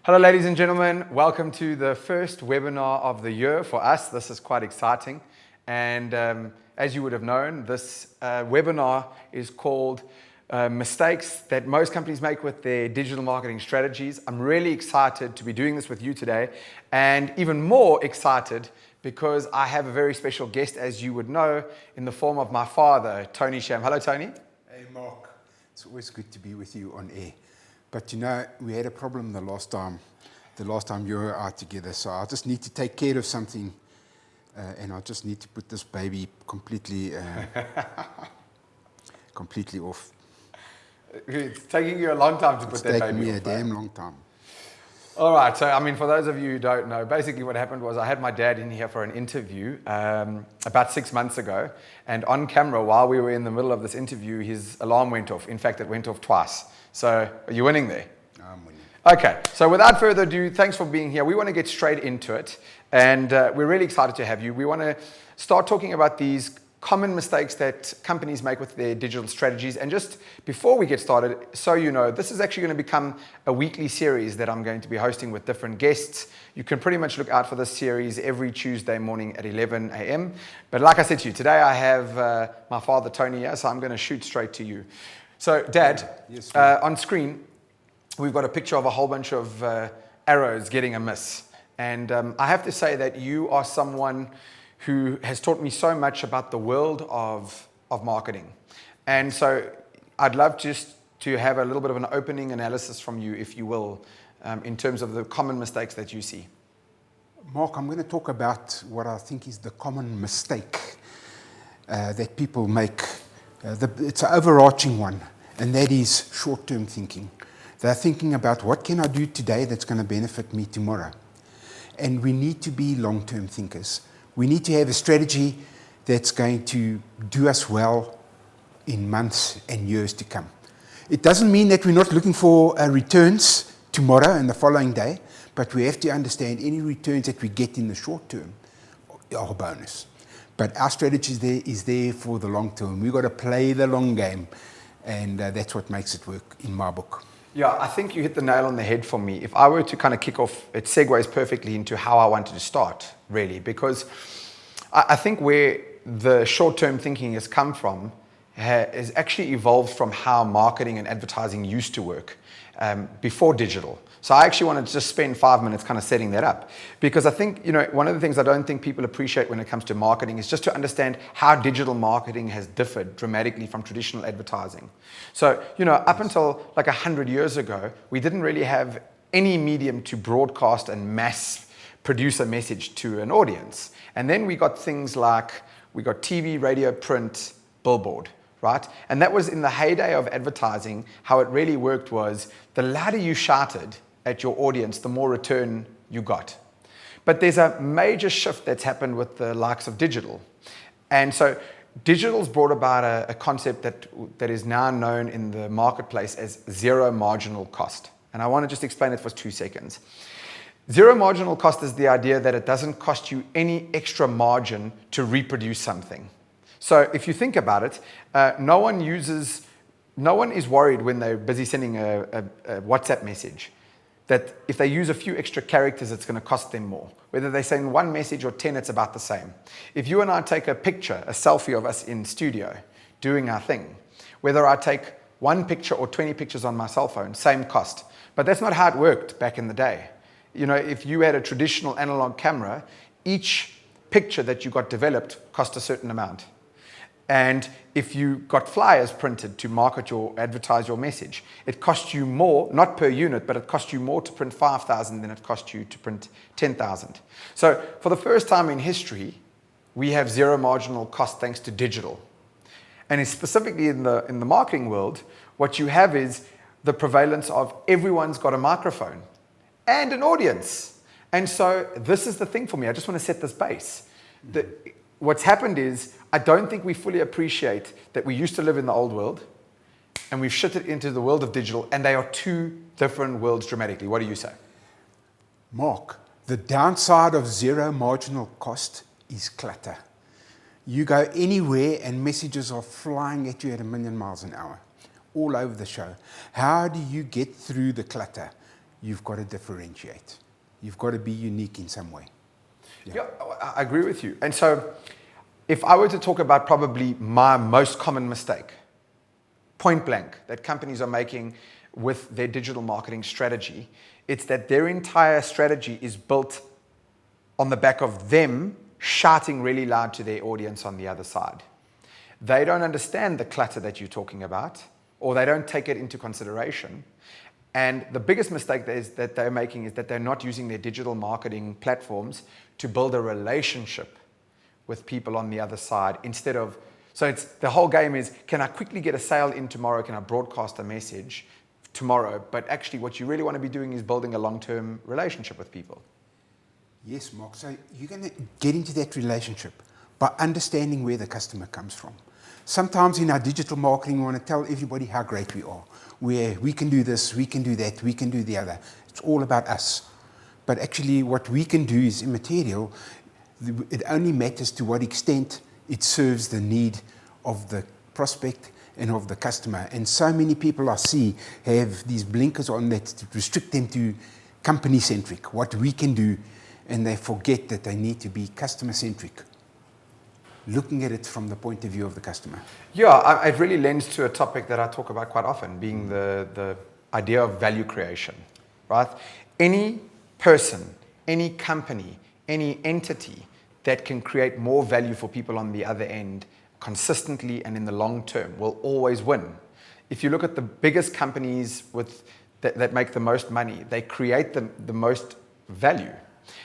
Hello, ladies and gentlemen. Welcome to the first webinar of the year for us. This is quite exciting. And as you would have known, this webinar is called Mistakes that Most Companies Make with Their Digital Marketing Strategies. I'm really excited to be doing this with you today, and even more excited because I have a very special guest, as you would know, in the form of my father, Tony Sham. Hello, Tony. Hey, Mark. It's always good to be with you on air. But you know, we had a problem the last time you were out together. So I just need to take care of something, and I just need to put this baby completely off. It's taking you a long time to put that baby off. It's taking me a damn long time. All right, so I mean, for those of you who don't know, basically what happened was I had my dad in here for an interview about 6 months ago, and on camera, while we were in the middle of this interview, his alarm went off. In fact, it went off twice. So are you winning there? I'm winning. Okay, so without further ado, thanks for being here. We want to get straight into it, and we're really excited to have you. We want to start talking about these common mistakes that companies make with their digital strategies. And just before we get started, so you know, this is actually going to become a weekly series that I'm going to be hosting with different guests. You can pretty much look out for this series every Tuesday morning at 11 a.m. But like I said to you, today I have my father, Tony, here, so I'm going to shoot straight to you. So, Dad, Yes, on screen, we've got a picture of a whole bunch of arrows getting a miss. And I have to say that you are someone who has taught me so much about the world of marketing. And so I'd love just to have a little bit of an opening analysis from you, if you will, in terms of the common mistakes that you see. Mark, I'm going to talk about what I think is the common mistake that people make. It's an overarching one, and that is short-term thinking. They're thinking about what can I do today that's going to benefit me tomorrow. And we need to be long-term thinkers. We need to have a strategy that's going to do us well in months and years to come. It doesn't mean that we're not looking for returns tomorrow and the following day, but we have to understand any returns that we get in the short term are a bonus. But our strategy is there for the long term. We've got to play the long game, and that's what makes it work in my book. Yeah, I think you hit the nail on the head for me. If I were to kind of kick off, it segues perfectly into how I wanted to start, really, because I think where the short-term thinking has come from has actually evolved from how marketing and advertising used to work before digital. So I actually wanted to just spend 5 minutes kind of setting that up, because I think, you know, one of the things I don't think people appreciate when it comes to marketing is just to understand how digital marketing has differed dramatically from traditional advertising. So, you know, up until like 100 years ago, we didn't really have any medium to broadcast and mass produce a message to an audience. And then we got things like, we got TV, radio, print, billboard, right? And that was in the heyday of advertising. How it really worked was the louder you shouted at your audience, the more return you got. But there's a major shift that's happened with the likes of digital. And so digital's brought about a concept that is now known in the marketplace as zero marginal cost. And I want to just explain it for 2 seconds. Zero marginal cost is the idea that it doesn't cost you any extra margin to reproduce something. So if you think about it, no one is worried when they're busy sending a WhatsApp message that if they use a few extra characters, it's going to cost them more. Whether they send one message or 10, it's about the same. If you and I take a picture, a selfie of us in studio doing our thing, whether I take 1 picture or 20 pictures on my cell phone, same cost. But that's not how it worked back in the day. You know, if you had a traditional analog camera, each picture that you got developed cost a certain amount. And if you got flyers printed to advertise your message, it cost you more, not per unit, but it cost you more to print 5,000 than it cost you to print 10,000. So for the first time in history, we have zero marginal cost thanks to digital. And specifically in the marketing world, what you have is the prevalence of everyone's got a microphone and an audience. And so this is the thing for me. I just want to set this base. What's happened is, I don't think we fully appreciate that we used to live in the old world and we've shifted into the world of digital, and they are 2 different worlds dramatically. What do you say? Mark, the downside of zero marginal cost is clutter. You go anywhere and messages are flying at you at 1,000,000 miles an hour, all over the show. How do you get through the clutter? you've got to differentiate. You've got to be unique in some way. Yeah, I agree with you. And so if I were to talk about probably my most common mistake, point blank, that companies are making with their digital marketing strategy, it's that their entire strategy is built on the back of them shouting really loud to their audience on the other side. They don't understand the clutter that you're talking about, or they don't take it into consideration. And the biggest mistake that they're making is that they're not using their digital marketing platforms to build a relationship with people on the other side instead of, so it's the whole game is, can I quickly get a sale in tomorrow? Can I broadcast a message tomorrow? But actually what you really want to be doing is building a long-term relationship with people. Yes, Mark. So you're going to get into that relationship by understanding where the customer comes from. Sometimes in our digital marketing, we want to tell everybody how great we are, where we can do this, we can do that, we can do the other. It's all about us. But actually what we can do is immaterial. It only matters to what extent it serves the need of the prospect and of the customer. And so many people I see have these blinkers on that restrict them to company-centric, what we can do, and they forget that they need to be customer-centric, looking at it from the point of view of the customer. Yeah, it really lends to a topic that I talk about quite often, being the idea of value creation, right? Any person, any company, any entity that can create more value for people on the other end consistently and in the long term will always win. If you look at the biggest companies that make the most money, they create the most value.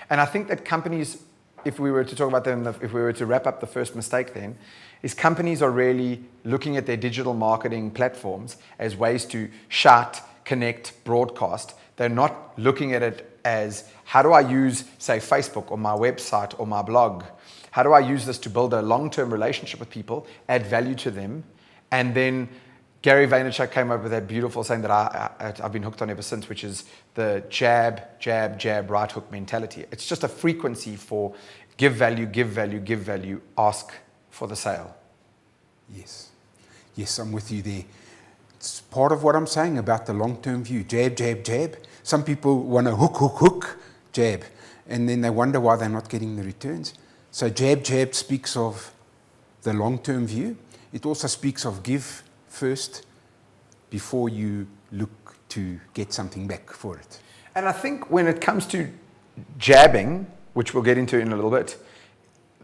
And I think that companies, if we were to talk about them, if we were to wrap up the first mistake then, is companies are really looking at their digital marketing platforms as ways to shout, connect, broadcast. They're not looking at it as, how do I use, say, Facebook or my website or my blog? How do I use this to build a long-term relationship with people, add value to them? And then Gary Vaynerchuk came up with that beautiful saying that I've been hooked on ever since, which is the jab, jab, jab, right hook mentality. It's just a frequency for give value, give value, give value, ask for the sale. Yes. Yes, I'm with you there. It's part of what I'm saying about the long-term view. Jab, jab, jab. Some people want to hook, hook, hook, jab. And then they wonder why they're not getting the returns. So jab, jab speaks of the long-term view. It also speaks of give first before you look to get something back for it. And I think when it comes to jabbing, which we'll get into in a little bit,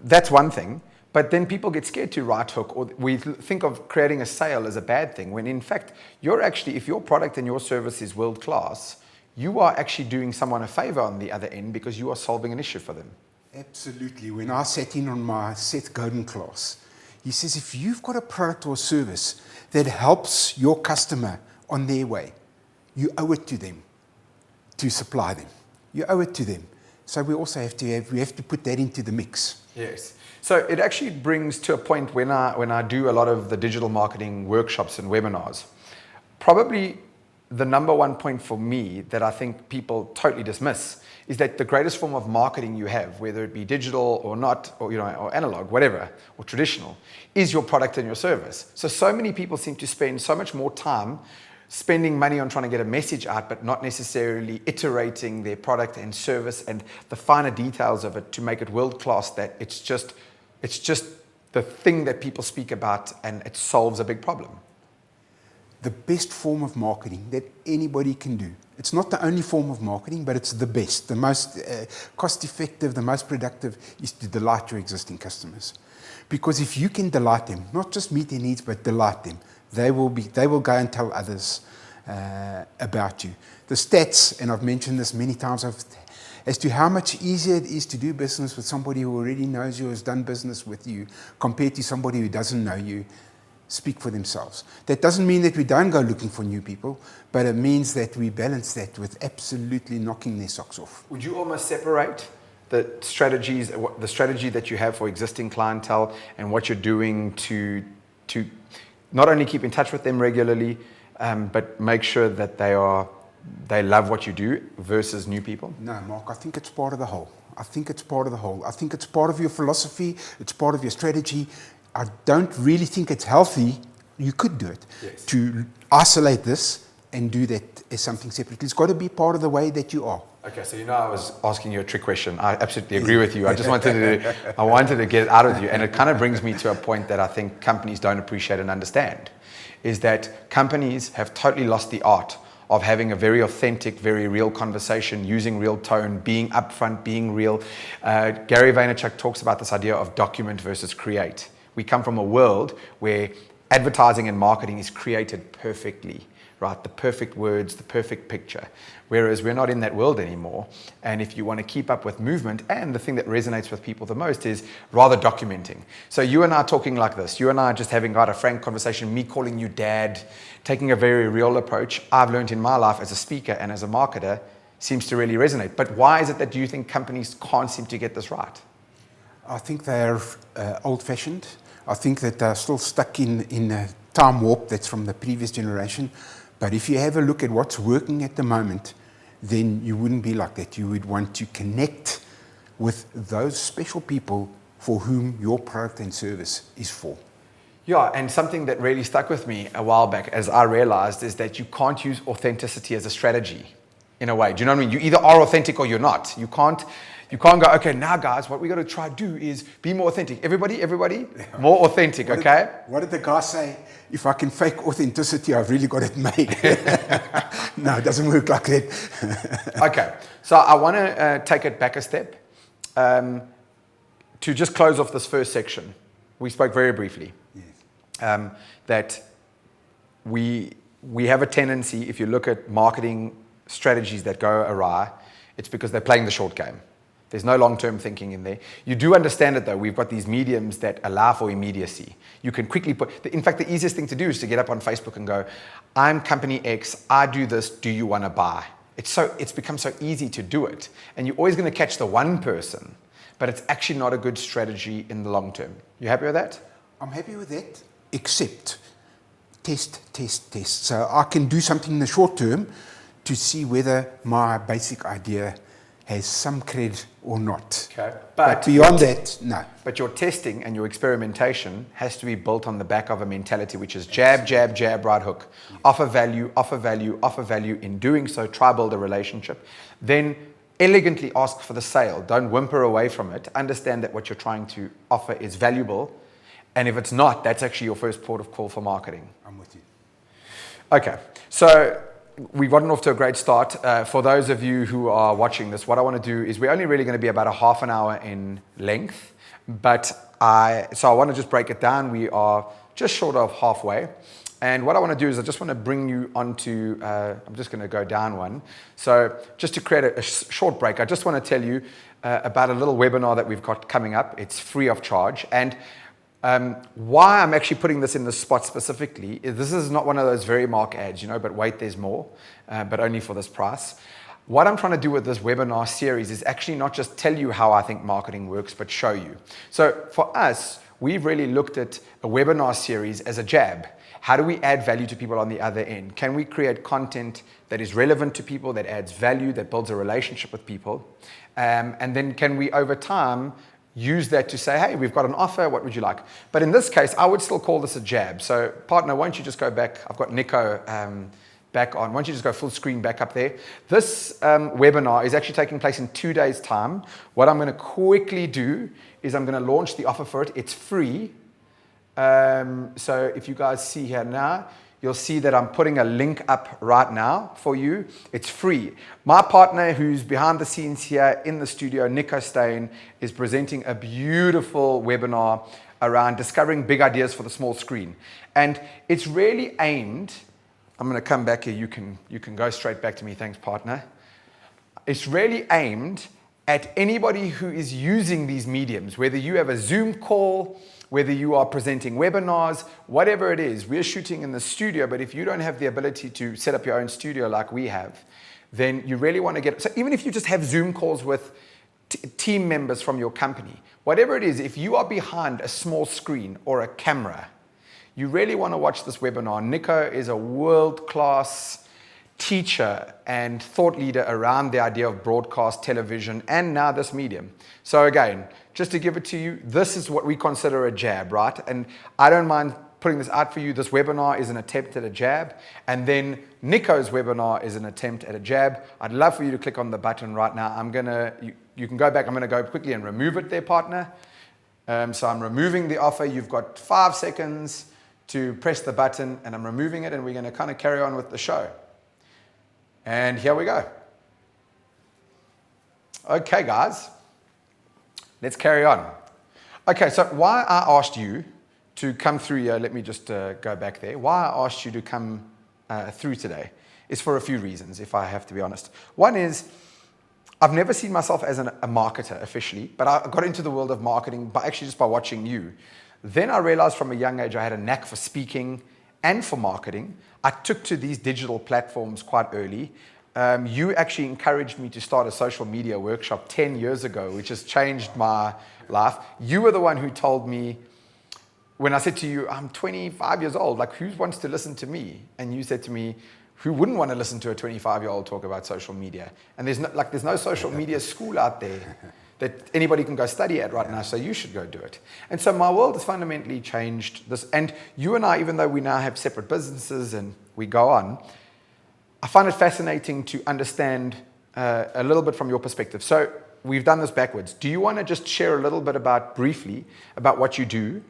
that's one thing. But then people get scared to right hook, or we think of creating a sale as a bad thing, when in fact, you're actually, if your product and your service is world class, you are actually doing someone a favor on the other end because you are solving an issue for them. Absolutely. When I sat in on my Seth Godin class, he says, if you've got a product or service that helps your customer on their way, you owe it to them to supply them. You owe it to them. So we also have to put that into the mix. Yes. So it actually brings to a point when I do a lot of the digital marketing workshops and webinars, probably the number one point for me that I think people totally dismiss is that the greatest form of marketing you have, whether it be digital or not, or or analog, whatever, or traditional, is your product and your service. So many people seem to spend so much more time spending money on trying to get a message out, but not necessarily iterating their product and service and the finer details of it to make it world class, that it's just the thing that people speak about and it solves a big problem. The best form of marketing that anybody can do. It's not the only form of marketing, but it's the best, the most cost-effective, the most productive, is to delight your existing customers. Because if you can delight them, not just meet their needs, but delight them, they will go and tell others about you. The stats, and I've mentioned this many times, as to how much easier it is to do business with somebody who already knows you, has done business with you, compared to somebody who doesn't know you, speak for themselves. That doesn't mean that we don't go looking for new people, but it means that we balance that with absolutely knocking their socks off. Would you almost separate the strategy that you have for existing clientele and what you're doing to not only keep in touch with them regularly, but make sure that they love what you do versus new people? No, Mark, I think it's part of the whole. I think it's part of your philosophy. It's part of your strategy. I don't really think it's healthy. You could do it. Yes. To isolate this and do that as something separate. It's got to be part of the way that you are. Okay, so I was asking you a trick question. I absolutely agree with you. I just wanted to get it out of you, and it kind of brings me to a point that I think companies don't appreciate and understand, is that companies have totally lost the art of having a very authentic, very real conversation, using real tone, being upfront, being real. Gary Vaynerchuk talks about this idea of document versus create. We come from a world where advertising and marketing is created perfectly, right? The perfect words, the perfect picture. Whereas we're not in that world anymore. And if you want to keep up with movement, and the thing that resonates with people the most is rather documenting. So you and I are talking like this. You and I are just having got a frank conversation, me calling you dad, taking a very real approach. I've learned in my life as a speaker and as a marketer seems to really resonate. But why is it that you think companies can't seem to get this right? I think they're old-fashioned. I think that they're still stuck in a time warp that's from the previous generation. But if you have a look at what's working at the moment, then you wouldn't be like that. You would want to connect with those special people for whom your product and service is for. Yeah, and something that really stuck with me a while back, as I realized, is that you can't use authenticity as a strategy in a way. Do you know what I mean? You either are authentic or you're not. You can't go, okay, now guys, what we got to try to do is be more authentic. Everybody, more authentic, okay? What did the guy say? If I can fake authenticity, I've really got it made. No, it doesn't work like that. Okay, so I want to take it back a step to just close off this first section. We spoke very briefly that we have a tendency, if you look at marketing strategies that go awry, it's because they're playing the short game. There's no long-term thinking in there. You do understand it though. We've got these mediums that allow for immediacy. You can quickly in fact, the easiest thing to do is to get up on Facebook and go, I'm company X, I do this, do you want to buy? It's become so easy to do it. And you're always going to catch the one person, but it's actually not a good strategy in the long term. You happy with that? I'm happy with that, except test. So I can do something in the short term to see whether my basic idea has some cred or not. Okay. But beyond that, no. But your testing and your experimentation has to be built on the back of a mentality which is jab, right hook. Offer value. In doing so, try build a relationship. Then elegantly ask for the sale. Don't whimper away from it. Understand that what you're trying to offer is valuable. And if it's not, that's actually your first port of call for marketing. I'm with you. Okay. So we've gotten off to a great start. For those of you who are watching this, what I want to do is we're only really going to be about a half an hour in length, so I want to just break it down. We are just short of halfway. And what I want to do is I just want to bring you onto, I'm just going to go down one. So just to create a short break, I just want to tell you about a little webinar that we've got coming up. It's free of charge. And why I'm actually putting this in this spot specifically is this is not one of those very Mark ads, but wait, there's more, but only for this price. What I'm trying to do with this webinar series is actually not just tell you how I think marketing works, but show you. So for us, we've really looked at a webinar series as a jab. How do we add value to people on the other end? Can we create content that is relevant to people, that adds value, that builds a relationship with people? And then can we, over time, use that to say, hey, we've got an offer, what would you like? But in this case, I would still call this a jab. So partner, why don't you just go back? I've got Nico back on. Why don't you just go full screen back up there? This webinar is actually taking place in 2 days' time. What I'm going to quickly do is I'm going to launch the offer for it. It's free. So if you guys see here now, you'll see that I'm putting a link up right now for you. It's free. My partner, who's behind the scenes here in the studio, Nico Steyn, is presenting a beautiful webinar around discovering big ideas for the small screen. And it's really aimed, I'm going to come back here. You can go straight back to me. Thanks, partner. It's really aimed at anybody who is using these mediums, whether you have a Zoom call, whether you are presenting webinars, whatever it is. We're shooting in the studio, but if you don't have the ability to set up your own studio like we have, then you really want to get... So even if you just have Zoom calls with team members from your company, whatever it is, if you are behind a small screen or a camera, you really want to watch this webinar. Nico is a world-class teacher and thought leader around the idea of broadcast television and now this medium. So again, just to give it to you, this is what we consider a jab, right? And I don't mind putting this out for you. This webinar is an attempt at a jab. And then Nico's webinar is an attempt at a jab. I'd love for you to click on the button right now. You can go back. I'm going to go quickly and remove it there, partner. So I'm removing the offer. You've got 5 seconds to press the button, and I'm removing it, and we're going to kind of carry on with the show. And here we go. Okay, guys, let's carry on. Okay, so why I asked you to come through here, let me just go back there. Why I asked you to come through today is for a few reasons, if I have to be honest. One is, I've never seen myself as a marketer officially, but I got into the world of marketing just by watching you. Then I realized from a young age I had a knack for speaking and for marketing. I took to these digital platforms quite early. You actually encouraged me to start a social media workshop 10 years ago, which has changed my life. You were the one who told me, when I said to you, I'm 25 years old, like who wants to listen to me? And you said to me, who wouldn't want to listen to a 25-year-old talk about social media? And there's no social media school out there that anybody can go study at right now, so you should go do it. And so my world has fundamentally changed this. And you and I, even though we now have separate businesses and we go on, I find it fascinating to understand a little bit from your perspective. So we've done this backwards. Do you want to just share a little bit briefly about what you do?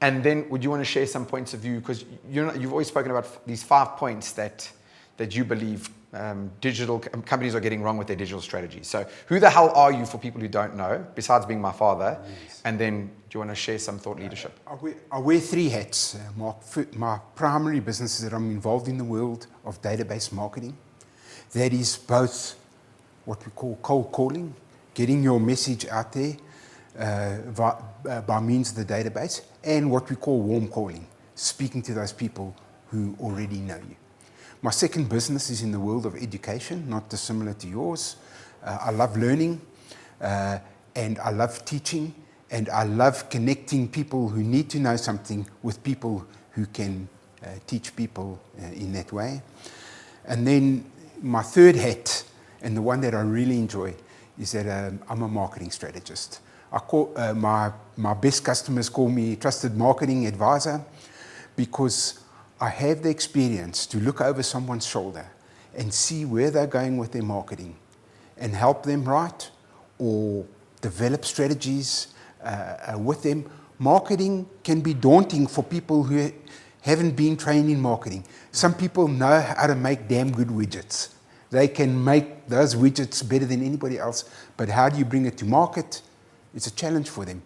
And then would you want to share some points of view? Because you've always spoken about these 5 points that you believe digital companies are getting wrong with their digital strategy. So who the hell are you for people who don't know, besides being my father? Yes. And then do you want to share some thought leadership? I wear 3 hats, Mark. My primary business is that I'm involved in the world of database marketing. That is both what we call cold calling, getting your message out there by means of the database, and what we call warm calling, speaking to those people who already know you. My second business is in the world of education, not dissimilar to yours. I love learning, and I love teaching, and I love connecting people who need to know something with people who can teach people in that way. And then my third hat, and the one that I really enjoy, is that I'm a marketing strategist. I call my best customers call me trusted marketing advisor, because I have the experience to look over someone's shoulder and see where they're going with their marketing and help them right or develop strategies with them. Marketing can be daunting for people who haven't been trained in marketing. Some people know how to make damn good widgets. They can make those widgets better than anybody else, but how do you bring it to market? It's a challenge for them.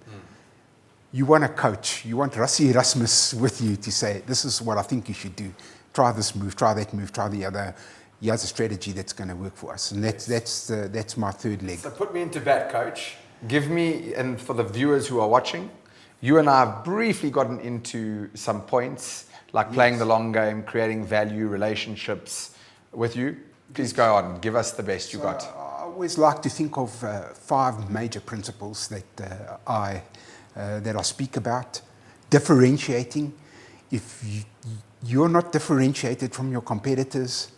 You want a coach. You want Rassie Erasmus with you to say, this is what I think you should do. Try this move, try that move, try the other. Here's a strategy that's going to work for us. And that's my third leg. So put me into bat, coach. Give me, and for the viewers who are watching, you and I have briefly gotten into some points, like playing the long game, creating value, relationships with you. Please go on. Give us the best you got. I always like to think of 5 major principles that I speak about. Differentiating. If you're not differentiated from your competitors,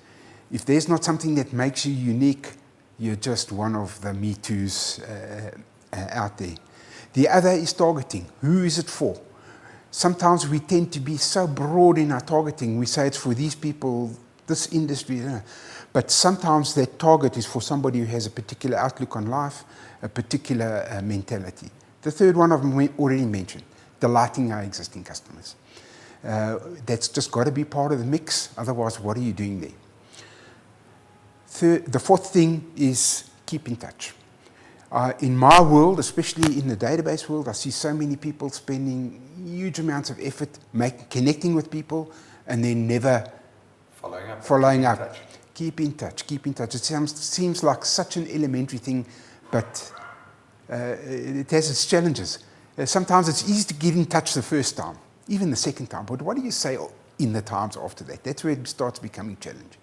if there's not something that makes you unique, you're just one of the Me Too's out there. The other is targeting. Who is it for? Sometimes we tend to be so broad in our targeting. We say it's for these people, this industry. But sometimes that target is for somebody who has a particular outlook on life, a particular mentality. The third one I've already mentioned, delighting our existing customers. That's just got to be part of the mix. Otherwise, what are you doing there? The fourth thing is keep in touch. In my world, especially in the database world, I see so many people spending huge amounts of effort connecting with people and then never following up. Keep in touch. It seems like such an elementary thing, but it has its challenges. Sometimes it's easy to get in touch the first time, even the second time. But what do you say in the times after that? That's where it starts becoming challenging.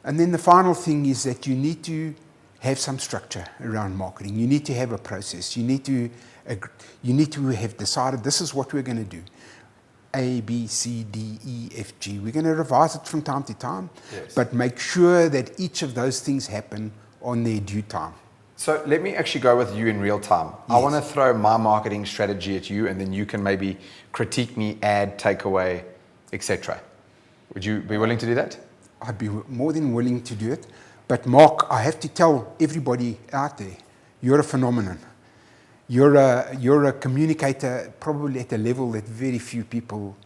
And then the final thing is that you need to have some structure around marketing. You need to have a process. You need to have decided this is what we're going to do. A, B, C, D, E, F, G. We're going to revise it from time to time, but make sure that each of those things happen on their due time. So let me actually go with you in real time. I want to throw my marketing strategy at you, and then you can maybe critique me, add, take away, etc. Would you be willing to do that? I'd be more than willing to do it. But Mark, I have to tell everybody out there, you're a phenomenon. You're a communicator probably at a level that very few people.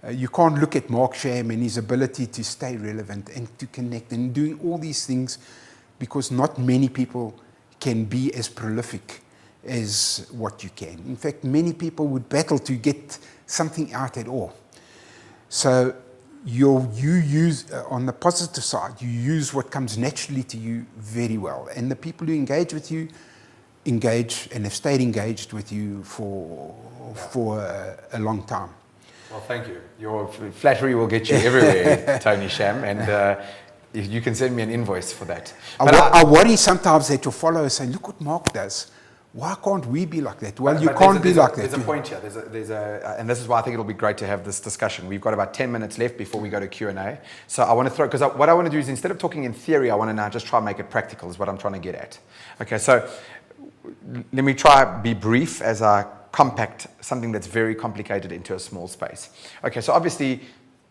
You can't look at Mark Sham and his ability to stay relevant and to connect and doing all these things, because not many people can be as prolific as what you can. In fact, many people would battle to get something out at all. So you use, on the positive side, you use what comes naturally to you very well. And the people who engage with you engage and have stayed engaged with you for a long time. Well, thank you. Your flattery will get you everywhere, Tony Sham, and you can send me an invoice for that. I worry sometimes that your followers say, look what Mark does. Why can't we be like that? Well, you can't be like that. There's a point here. And this is why I think it'll be great to have this discussion. We've got about 10 minutes left before we go to Q&A. So I want to because what I want to do is, instead of talking in theory, I want to now just try and make it practical is what I'm trying to get at. Okay, so let me try be brief as I compact something that's very complicated into a small space. Okay, so obviously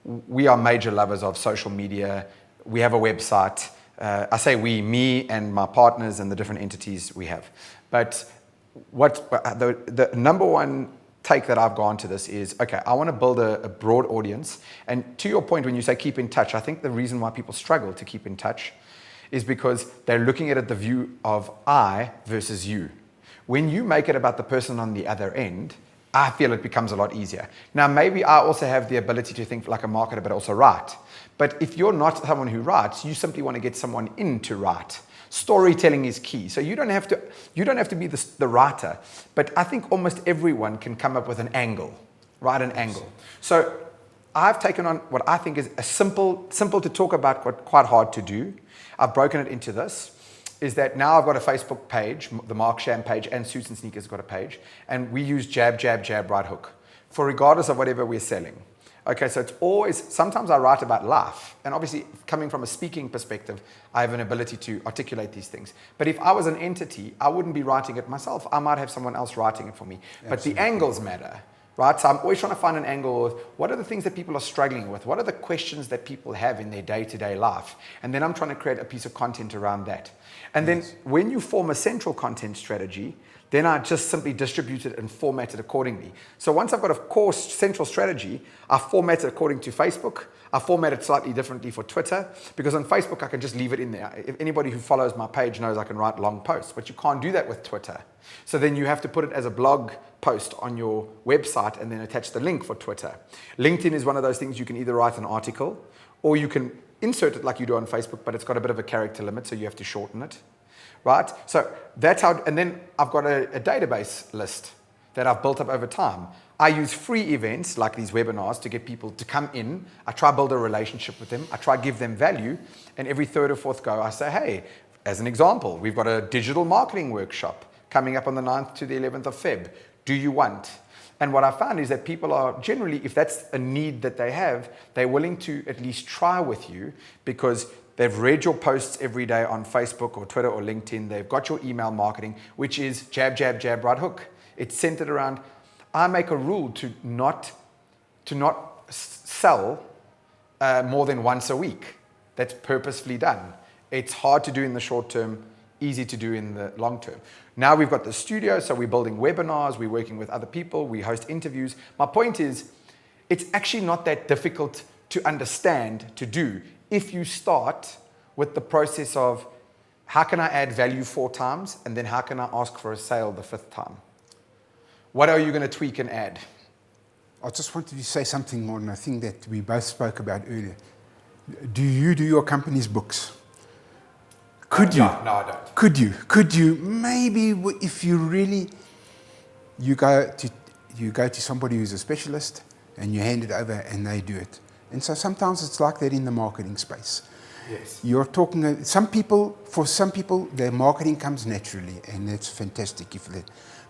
we are major lovers of social media. We have a website. I say we, me and my partners and the different entities we have. But the number one take that I've gone to this is, okay, I want to build a broad audience. And to your point, when you say keep in touch, I think the reason why people struggle to keep in touch is because they're looking at it the view of I versus you. When you make it about the person on the other end, I feel it becomes a lot easier. Now, maybe I also have the ability to think like a marketer, but also write. But if you're not someone who writes, you simply want to get someone in to write. Storytelling is key. So you don't have to be the writer, but I think almost everyone can come up with an angle, write an angle. So I've taken on what I think is a simple to talk about, but quite hard to do. I've broken it into this. Is that now I've got a Facebook page, the Mark Sham page, and Suits and Sneakers got a page, and we use jab, jab, jab, right hook, for regardless of whatever we're selling. Okay, so it's always, sometimes I write about life, and obviously coming from a speaking perspective, I have an ability to articulate these things. But if I was an entity, I wouldn't be writing it myself. I might have someone else writing it for me. Absolutely. But the angles matter. Right? So I'm always trying to find an angle of what are the things that people are struggling with? What are the questions that people have in their day-to-day life? And then I'm trying to create a piece of content around that. And then when you form a central content strategy, then I just simply distribute it and format it accordingly. So once I've got a core central strategy, I format it according to Facebook. I format it slightly differently for Twitter, because on Facebook I can just leave it in there. If anybody who follows my page knows I can write long posts, but you can't do that with Twitter. So then you have to put it as a blog post on your website and then attach the link for Twitter. LinkedIn is one of those things you can either write an article or you can insert it like you do on Facebook, but it's got a bit of a character limit, so you have to shorten it. Right? So that's how, and then I've got a database list that I've built up over time. I use free events like these webinars to get people to come in. I try to build a relationship with them. I try to give them value. And every third or fourth go, I say, hey, as an example, we've got a digital marketing workshop coming up on the 9th to the 11th of Feb. Do you want? And what I found is that people are generally, if that's a need that they have, they're willing to at least try with you because they've read your posts every day on Facebook or Twitter or LinkedIn. They've got your email marketing, which is jab, jab, jab, right hook. It's centered around, I make a rule to not sell more than once a week. That's purposefully done. It's hard to do in the short term, easy to do in the long term. Now we've got the studio, so we're building webinars, we're working with other people, we host interviews. My point is, it's actually not that difficult to understand, to do, if you start with the process of how can I add value 4 times, and then how can I ask for a sale the 5th time? What are you going to tweak and add? I just wanted to say something on a thing that we both spoke about earlier. Do you do your company's books? Could you? No, I don't. Could you? Maybe if you really, you go to somebody who's a specialist and you hand it over and they do it. And so sometimes it's like that in the marketing space. Yes. You're talking, for some people, their marketing comes naturally and it's fantastic.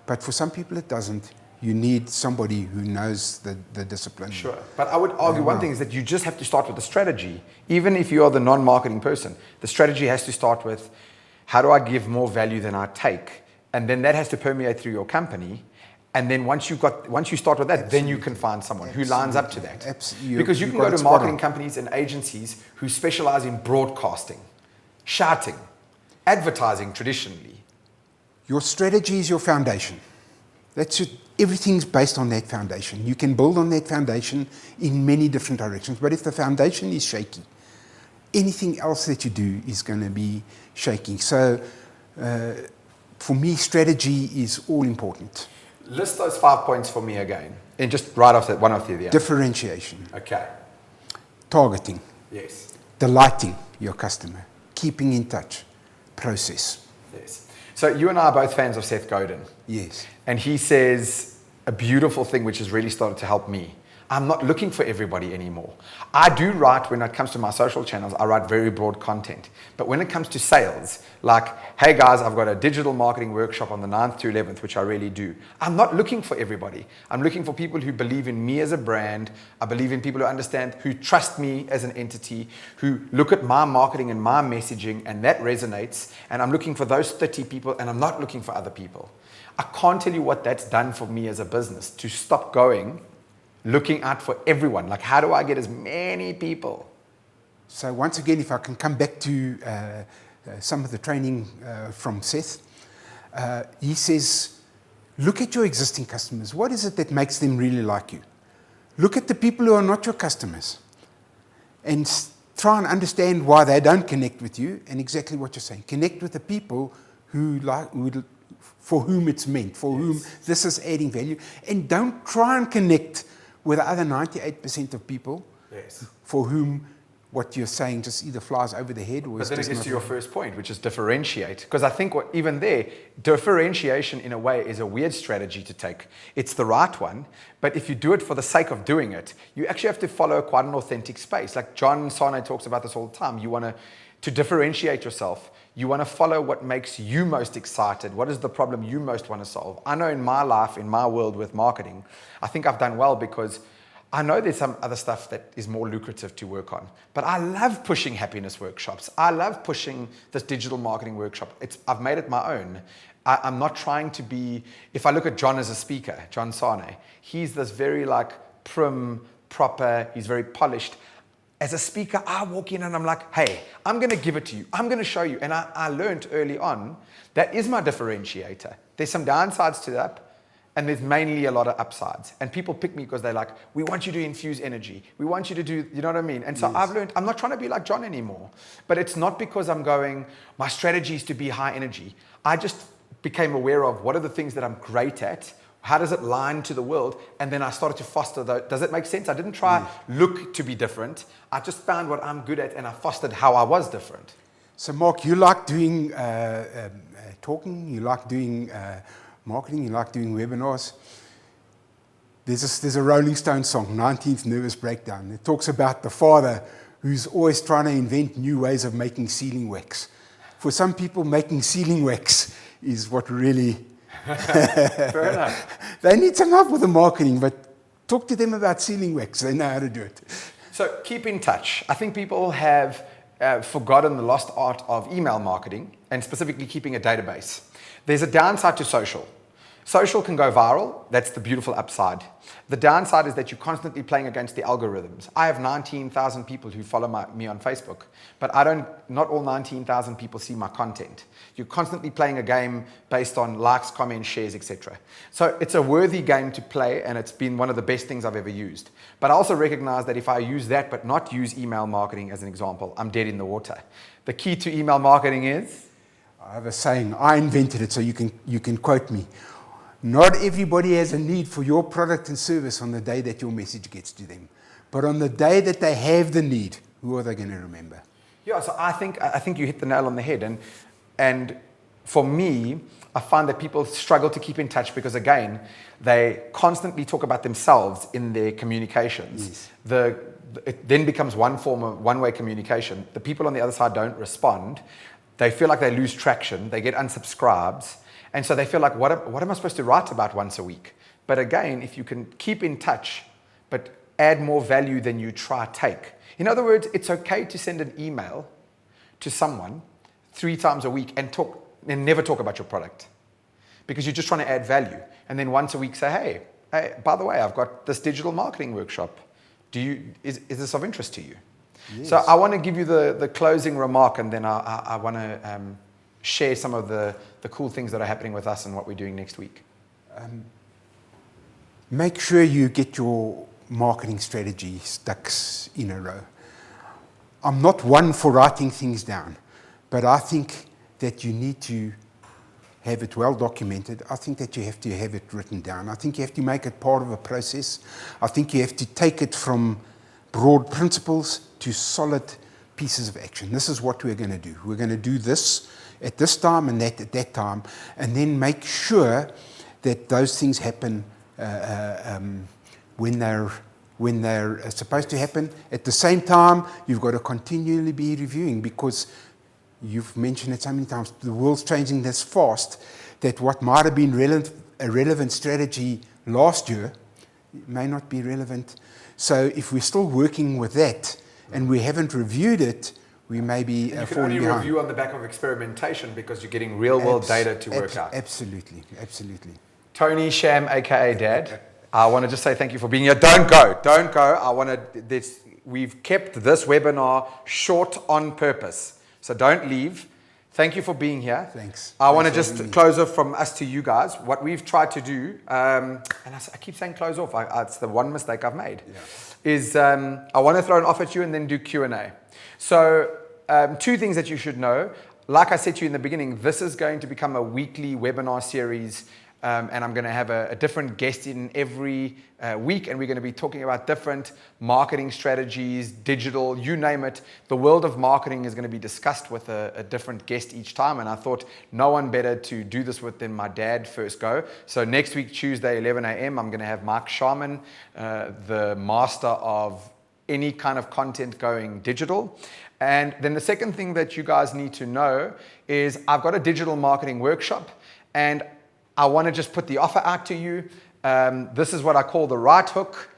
But for some people it doesn't. You need somebody who knows the discipline. Sure. But I would argue one thing is that you just have to start with the strategy. Even if you are the non-marketing person, the strategy has to start with How do I give more value than I take? And then that has to permeate through your company. And then once you start with that, Absolutely. then you can find someone who lines up to that. Absolutely. Because you can go to marketing companies and agencies who specialize in broadcasting, shouting, advertising traditionally. Your strategy is your foundation. That's it. Everything's based on that foundation. You can build on that foundation in many different directions. But if the foundation is shaky, anything else that you do is going to be shaky. So for me, strategy is all important. List those 5 points for me again. And just right off that, one after the other. Differentiation. Okay. Targeting. Yes. Delighting your customer. Keeping in touch. Process. Yes. So you and I are both fans of Seth Godin. Yes. And he says a beautiful thing which has really started to help me. I'm not looking for everybody anymore. I do write, when it comes to my social channels, I write very broad content. But when it comes to sales, like, hey guys, I've got a digital marketing workshop on the 9th to 11th, which I really do. I'm not looking for everybody. I'm looking for people who believe in me as a brand. I believe in people who understand, who trust me as an entity, who look at my marketing and my messaging, and that resonates. And I'm looking for those 30 people, and I'm not looking for other people. I can't tell you what that's done for me as a business, to stop going looking out for everyone. Like, how do I get as many people? So once again, if I can come back to some of the training from Seth, he says, look at your existing customers. What is it that makes them really like you? Look at the people who are not your customers and try and understand why they don't connect with you, and exactly what you're saying. Connect with the people for whom it's meant, for whom this is adding value, and don't try and connect with the other 98% of people for whom what you're saying just either flies over the head or but is then just it gets not to your first point, which is differentiate. Because I think even there, differentiation in a way is a weird strategy to take. It's the right one, but if you do it for the sake of doing it, you actually have to follow quite an authentic space. Like John Sane talks about this all the time. You want to differentiate yourself. You want to follow what makes you most excited. What is the problem you most want to solve? I know in my life, in my world with marketing, I think I've done well because I know there's some other stuff that is more lucrative to work on. But I love pushing happiness workshops. I love pushing this digital marketing workshop. I've made it my own. I'm not trying to be, if I look at John as a speaker, John Sane, he's this very like prim, proper, he's very polished. As a speaker, I walk in and I'm like, hey, I'm going to give it to you. I'm going to show you. And I learned early on, that is my differentiator. There's some downsides to that, and there's mainly a lot of upsides. And people pick me because they're like, we want you to infuse energy. We want you to do, you know what I mean? And so I've learned, I'm not trying to be like John anymore. But it's not because I'm going, my strategy is to be high energy. I just became aware of what are the things that I'm great at. How does it line to the world? And then I started to foster those. Does it make sense? I didn't try look to be different. I just found what I'm good at and I fostered how I was different. So Mark, you like doing talking, you like doing marketing, you like doing webinars. There's a Rolling Stones song, 19th Nervous Breakdown. It talks about the father who's always trying to invent new ways of making sealing wax. For some people, making sealing wax is what really... Fair enough. They need some help with the marketing, but talk to them about sealing wax. They know how to do it. So keep in touch. I think people have forgotten the lost art of email marketing and specifically keeping a database. There's a downside to social. Social can go viral. That's the beautiful upside. The downside is that you're constantly playing against the algorithms. I have 19,000 people who follow me on Facebook, but not all 19,000 people see my content. You're constantly playing a game based on likes, comments, shares, etc. So it's a worthy game to play, and it's been one of the best things I've ever used. But I also recognize that if I use that but not use email marketing as an example, I'm dead in the water. The key to email marketing is? I have a saying, I invented it, so you can quote me. Not everybody has a need for your product and service on the day that your message gets to them. But on the day that they have the need, who are they going to remember? Yeah, so I think you hit the nail on the head. And for me, I find that people struggle to keep in touch because, again, they constantly talk about themselves in their communications. Yes. It then becomes one form of one-way communication. The people on the other side don't respond. They feel like they lose traction. They get unsubscribes. And so they feel like, what am I supposed to write about once a week? But again, if you can keep in touch, but add more value than you try take. In other words, it's okay to send an email to someone 3 times a week and never talk about your product, because you're just trying to add value. And then once a week say, hey, by the way, I've got this digital marketing workshop. Is this of interest to you? Yes. So I want to give you the closing remark, and then I want to share some of the cool things that are happening with us and what we're doing next week. Make sure you get your marketing strategy ducks in a row. I'm not one for writing things down, but I think that you need to have it well documented. I think that you have to have it written down. I think you have to make it part of a process. I think you have to take it from broad principles to solid pieces of action. This is what we're going to do. We're going to do this at this time and that at that time, and then make sure that those things happen when they're supposed to happen. At the same time, you've got to continually be reviewing, because you've mentioned it so many times, the world's changing this fast that what might have been a relevant strategy last year may not be relevant. So if we're still working with that and we haven't reviewed it, we may be falling behind. You can only review on the back of experimentation, because you're getting real-world data to work out. Absolutely, absolutely. Tony Sham, aka Dad, I want to just say thank you for being here. Don't go. We've kept this webinar short on purpose, so don't leave. Thank you for being here. Thanks. I want to just close off from us to you guys. What we've tried to do, and I keep saying close off, it's the one mistake I've made, is I want to throw an off at you and then do Q&A. So 2 things that you should know. Like I said to you in the beginning, this is going to become a weekly webinar series, and I'm going to have a different guest in every week, and we're going to be talking about different marketing strategies, digital, you name it. The world of marketing is going to be discussed with a different guest each time, and I thought no one better to do this with than my dad first go. So next week, Tuesday, 11 a.m., I'm going to have Mark Sham, the master of any kind of content going digital. And then the second thing that you guys need to know is I've got a digital marketing workshop, and I want to just put the offer out to you. This is what I call the right hook.